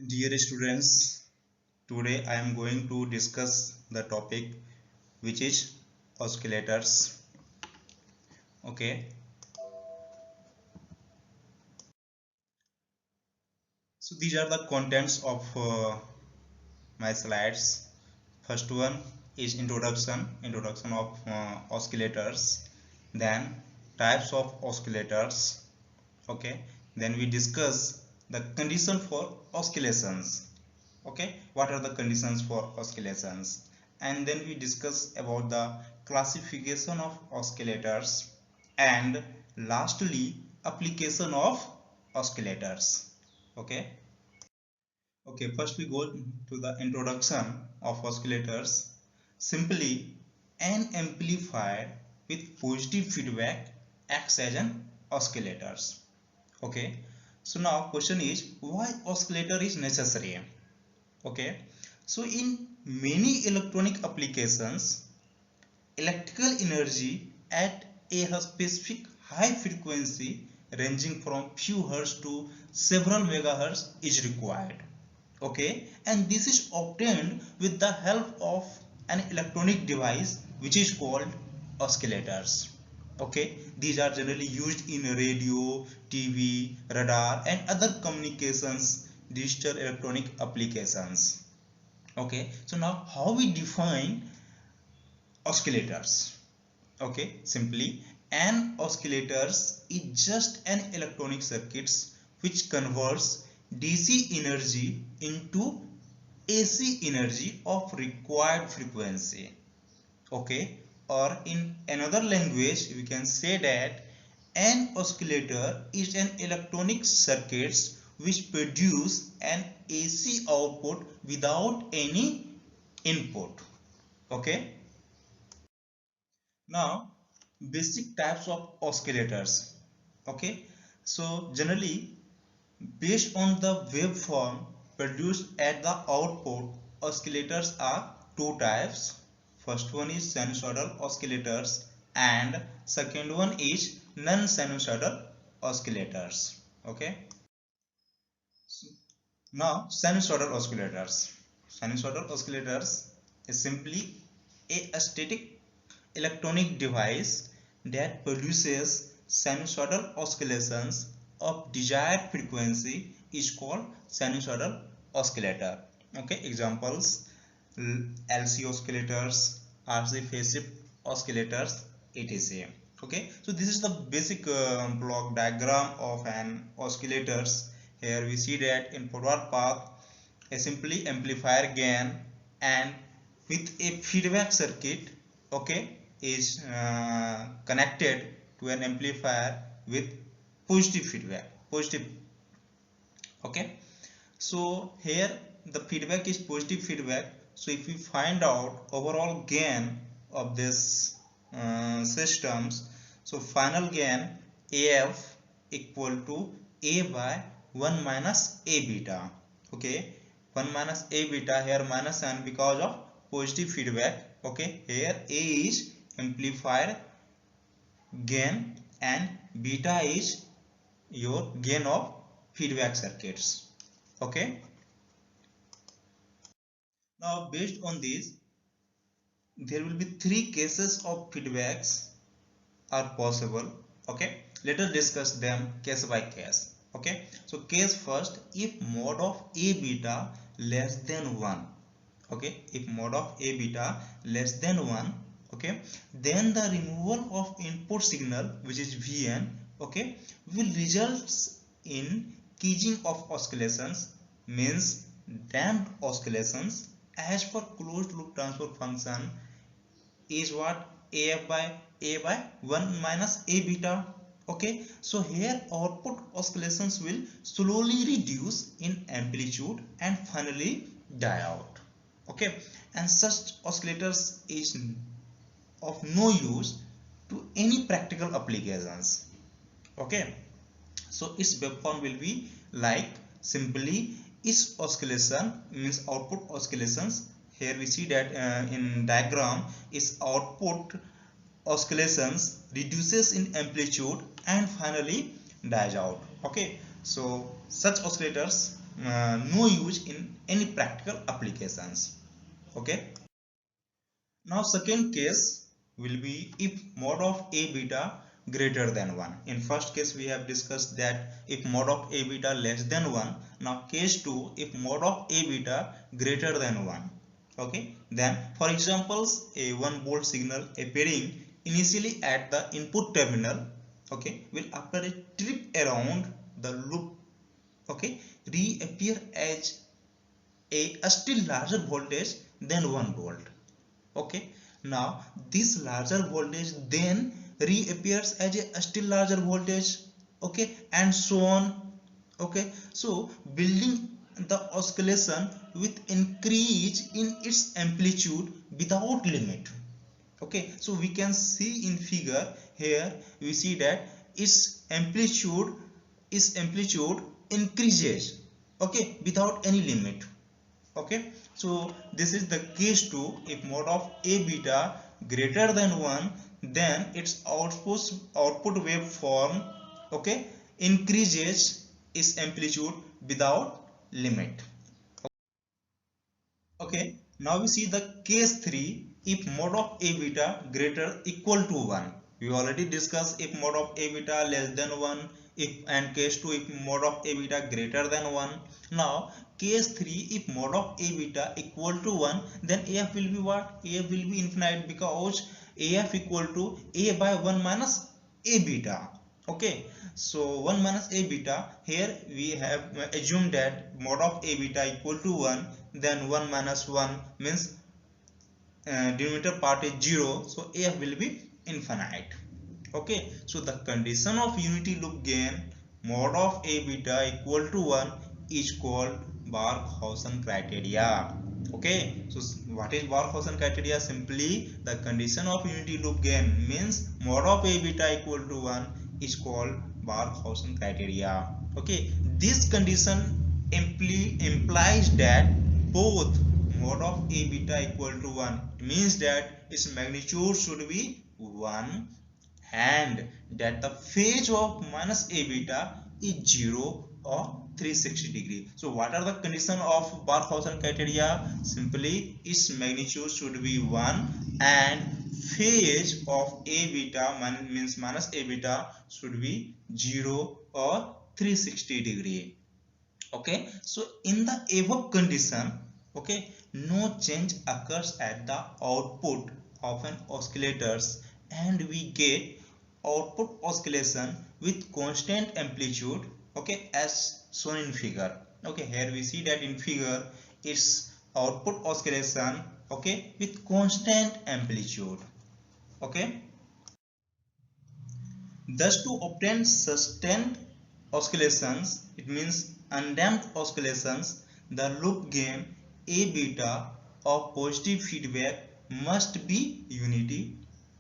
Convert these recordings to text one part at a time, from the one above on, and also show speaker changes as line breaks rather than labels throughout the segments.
Dear students, today I am going to discuss the topic which is oscillators. Okay, so these are the contents of my slides. First one is introduction of oscillators, then types of oscillators. Okay, then we discuss the condition for oscillations. Okay, what are the conditions for oscillations, and then we discuss about the classification of oscillators, and lastly application of oscillators. Okay. Okay, first we go to the introduction of oscillators. Simply, an amplifier with positive feedback acts as an oscillators. Okay, so now question is, why oscillator is necessary? Okay, so in many electronic applications, electrical energy at a specific high frequency ranging from few hertz to several megahertz is required. Okay, and this is obtained with the help of an electronic device which is called oscillators. Okay, these are generally used in radio, TV, radar and other communications digital electronic applications. Okay, so now how we define oscillators? Okay, simply an oscillators is just an electronic circuits which converts DC energy into AC energy of required frequency. Okay, or in another language we can say that an oscillator is an electronic circuits which produce an AC output without any input. Okay, now basic types of oscillators. Okay, so generally based on the waveform produced at the output, oscillators are two types. First one is sinusoidal oscillators and second one is non-sinusoidal oscillators. Okay, so now sinusoidal oscillators. Sinusoidal oscillators is simply a static electronic device that produces sinusoidal oscillations of desired frequency is called sinusoidal oscillator. Okay, examples: LC oscillators, RC phase shift oscillators, etc. Okay, so this is the basic block diagram of an oscillators. Here we see that in forward path a simply amplifier gain and with a feedback circuit, okay, is connected to an amplifier with positive feedback, positive. Okay, so here the feedback is positive feedback. So if we find out overall gain of this systems, so final gain AF equal to A by 1 minus A beta. Okay, 1 minus A beta, here minus sign because of positive feedback. Okay, here A is amplifier gain and beta is your gain of feedback circuits. Okay, now based on this there will be three cases of feedbacks are possible. Okay, let us discuss them case by case. Okay, so case first, if mod of A beta less than 1. Okay, if mod of A beta less than 1, okay, then the removal of input signal which is Vn, okay, will result in keying of oscillations, means damped oscillations as per closed loop transfer function is what? AF by A by 1 minus A beta. Okay, so here output oscillations will slowly reduce in amplitude and finally die out. Okay, and such oscillators is of no use to any practical applications. Okay, so its waveform will be like simply its oscillation, means output oscillations. Here we see that in diagram is output oscillations reduces in amplitude and finally dies out. Okay, so such oscillators no use in any practical applications. Okay. Now second case will be if mod of A beta greater than 1. In first case we have discussed that if mod of A beta less than 1. Now case 2, if mod of A beta greater than 1. Okay, then for examples, a 1 volt signal appearing initially at the input terminal, okay, will after a trip around the loop, okay, reappear as a still larger voltage than 1 volt. Okay, now this larger voltage then reappears as a still larger voltage, okay, and so on. Okay, so building the oscillation with increase in its amplitude without limit. Okay, so we can see in figure here, we see that its amplitude increases, okay, without any limit. Okay, so this is the case 2. If mod of A beta greater than 1, then its output waveform, okay, increases its amplitude without limit. Okay, now we see the case 3. If mod of A beta greater equal to 1. We already discussed if mod of A beta less than 1, if and case 2 if mod of A beta greater than 1. Now case 3, if mod of A beta equal to 1, then AF will be what? AF will be infinite, because AF equal to A by 1 minus A beta. Okay, so 1 minus A beta, here we have assumed that mod of A beta equal to 1, then 1 minus 1 means denominator part is 0, so AF will be infinite. Okay, so the condition of unity loop gain mod of A beta equal to 1 is called Barkhausen criteria. Okay, so what is Barkhausen criteria? Simply the condition of unity loop gain means mod of A beta equal to 1 is called Barkhausen criteria. Okay, this condition implies that both mod of A beta equal to 1, means that its magnitude should be 1, and that the phase of minus A beta is 0 or 360 degree. So what are the conditions of Barkhausen criteria? Simply its magnitude should be 1 and phase of A beta means minus A beta should be 0 or 360 degree. Okay, so in the above condition, okay, no change occurs at the output of an oscillators, and we get output oscillation with constant amplitude, okay, as shown in figure. Okay, here we see that in figure it's output oscillation, okay, with constant amplitude. Okay, thus, to obtain sustained oscillations, it means undamped oscillations, the loop gain A beta of positive feedback must be unity.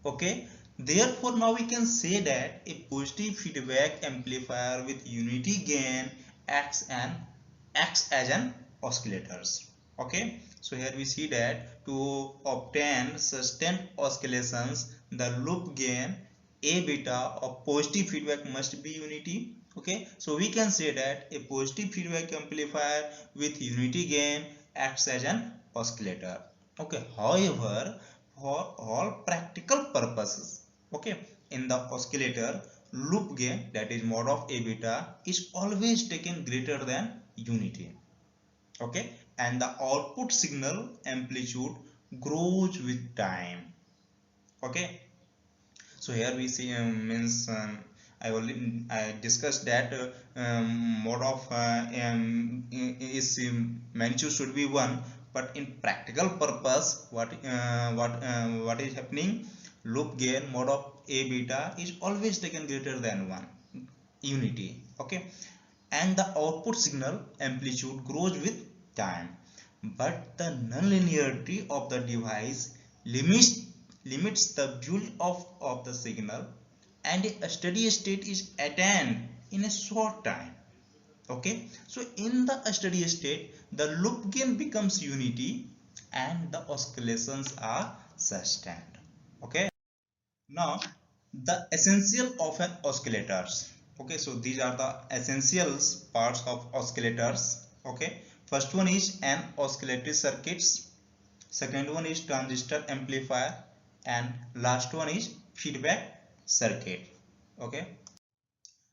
Okay. Therefore, now we can say that a positive feedback amplifier with unity gain acts as an oscillators. Okay. So here we see that to obtain sustained oscillations, the loop gain A beta of positive feedback must be unity. Okay, so we can say that a positive feedback amplifier with unity gain acts as an oscillator. Okay, however, for all practical purposes, okay, in the oscillator, loop gain, that is mod of A beta, is always taken greater than unity. Okay, and the output signal amplitude grows with time. Okay, so here we see means I discussed that mode of is magnitude should be 1, but in practical purpose what is happening, loop gain mode of A beta is always taken greater than 1 unity. Okay, and the output signal amplitude grows with time, but the nonlinearity of the device limits the build of the signal, and a steady state is attained in a short time. Okay, so in the steady state, the loop gain becomes unity and the oscillations are sustained. Okay, now the essential of an oscillators. Okay, so these are the essentials parts of oscillators. Okay, first one is an oscillatory circuits, second one is transistor amplifier, and last one is feedback circuit. Okay,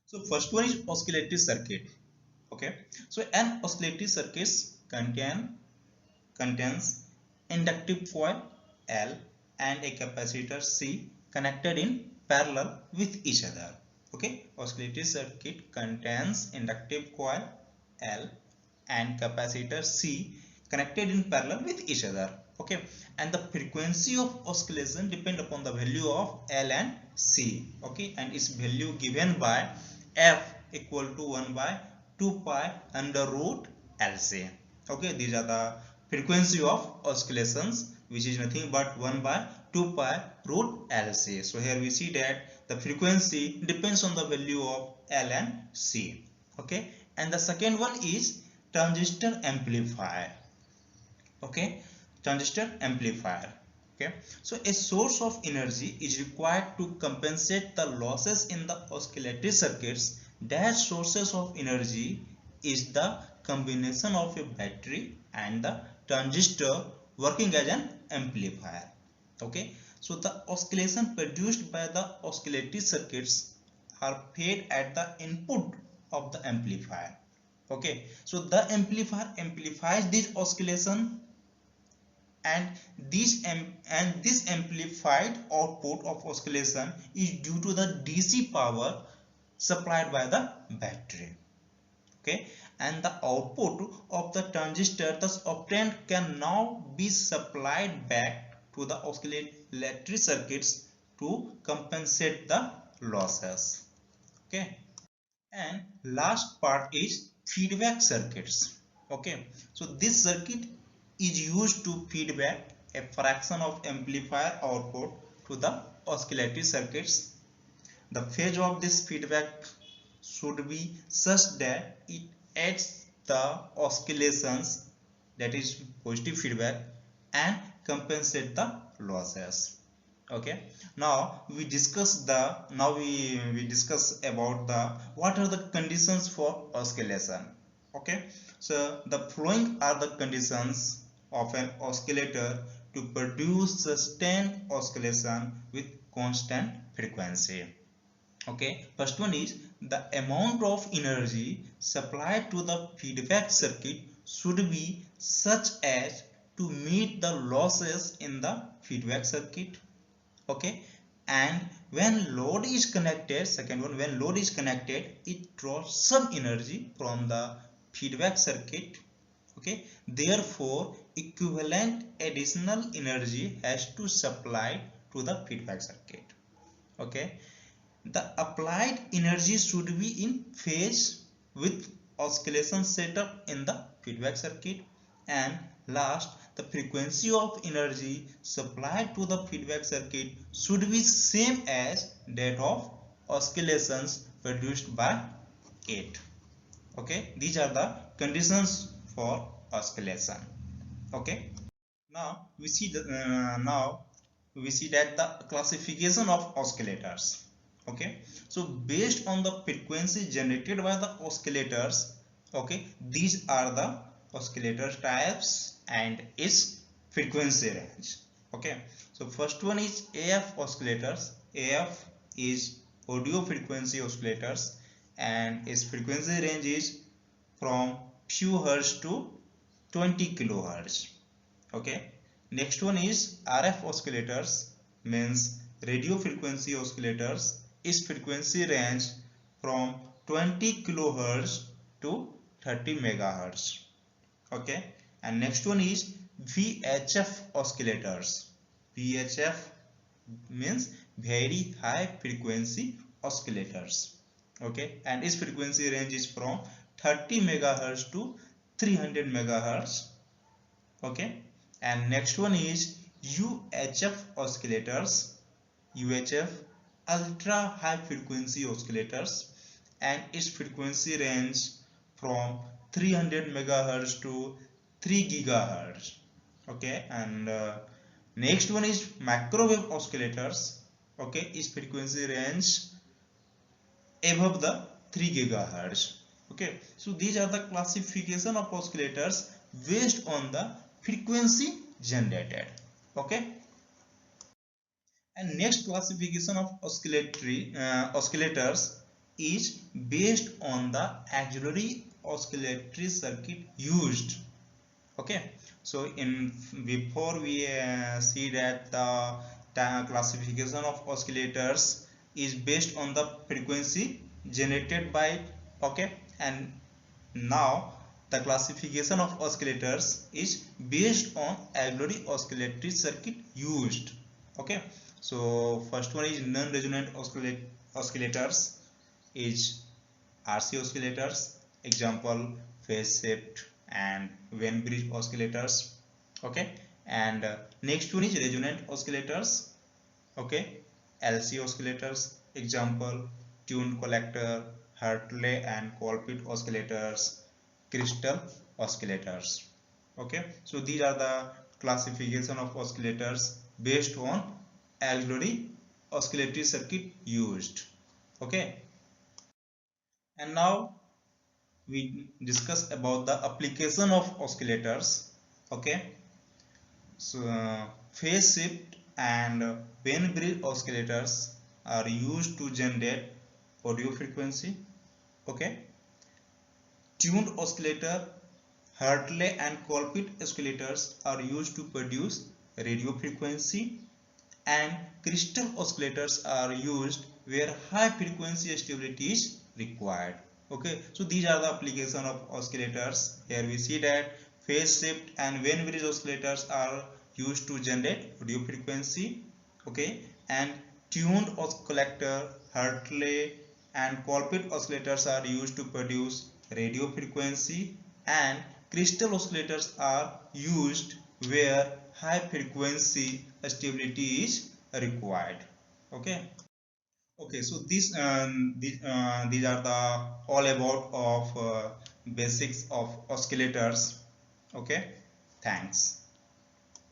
so first one is oscillatory circuit. Okay, so an oscillatory circuit contains inductive coil L and a capacitor C connected in parallel with each other. Okay, oscillatory circuit contains inductive coil L and capacitor C connected in parallel with each other. Okay, and the frequency of oscillation depend upon the value of L and C. Okay, and its value given by F equal to 1 by 2 pi under root LC. Okay, these are the frequency of oscillations, which is nothing but 1 by 2 pi root LC. So here we see that the frequency depends on the value of L and C. Okay, and the second one is transistor amplifier. Okay, transistor amplifier. Okay, so a source of energy is required to compensate the losses in the oscillatory circuits. That sources of energy is the combination of a battery and the transistor working as an amplifier. Okay, so the oscillation produced by the oscillatory circuits are fed at the input of the amplifier. Okay, so the amplifier amplifies this oscillation, and this amplified output of oscillation is due to the DC power supplied by the battery. Okay, and the output of the transistor thus obtained can now be supplied back to the oscillatory circuits to compensate the losses. Okay, and last part is feedback circuits. Okay, so this circuit is used to feedback a fraction of amplifier output to the oscillatory circuits. The phase of this feedback should be such that it adds the oscillations, that is positive feedback, and compensate the losses. Okay, now we discuss about the what are the conditions for oscillation. Okay, so the following are the conditions of an oscillator to produce sustained oscillation with constant frequency. Okay, first one is the amount of energy supplied to the feedback circuit should be such as to meet the losses in the feedback circuit. Okay, and when load is connected, second one, when load is connected, it draws some energy from the feedback circuit. Okay, therefore equivalent additional energy has to supply to the feedback circuit. Okay, the applied energy should be in phase with oscillation setup in the feedback circuit, and last, the frequency of energy supplied to the feedback circuit should be same as that of oscillations produced by it. Okay, these are the conditions for oscillation. Okay, now we see that the classification of oscillators. Okay, so based on the frequency generated by the oscillators, okay, these are the oscillator types and its frequency range. Okay, so first one is AF oscillators. AF is audio frequency oscillators, and its frequency range is from few hertz to 20 kilohertz. Okay, next one is RF oscillators, means radio frequency oscillators. Its frequency range from 20 kilohertz to 30 megahertz. Okay, and next one is VHF oscillators. VHF means very high frequency oscillators. Okay, and its frequency range is from 30 megahertz to 300 megahertz. Okay, and next one is UHF oscillators. UHF, ultra high frequency oscillators, and its frequency range from 300 megahertz to 3 gigahertz. Okay, and next one is microwave oscillators. Okay, its frequency range above the 3 gigahertz. Okay, so these are the classification of oscillators based on the frequency generated. Okay, and next classification of oscillators is based on the auxiliary oscillatory circuit used. Okay, so in before we see that the classification of oscillators is based on the frequency generated by it. Okay, and now the classification of oscillators is based on auxiliary oscillatory circuit used. Okay, so first one is non-resonant oscillators is RC oscillators, example phase shift and Wien bridge oscillators. Okay, and next one is resonant oscillators. Okay, LC oscillators, example tuned collector, Hartley and Colpit oscillators, crystal oscillators. Okay, so these are the classification of oscillators based on auxiliary oscillatory circuit used. Okay, and now we discuss about the application of oscillators. Okay, so phase shift and Wien bridge oscillators are used to generate audio frequency. Okay, tuned oscillator, Hartley and Colpit oscillators are used to produce radio frequency, and crystal oscillators are used where high frequency stability is required. Okay, so these are the application of oscillators. Here we see that phase shift and Wien bridge oscillators are used to generate audio frequency. Okay, and tuned collector, Hartley and Colpit oscillators are used to produce radio frequency, and crystal oscillators are used where high frequency stability is required. Okay, okay, so these are the all about of basics of oscillators. Okay, thanks.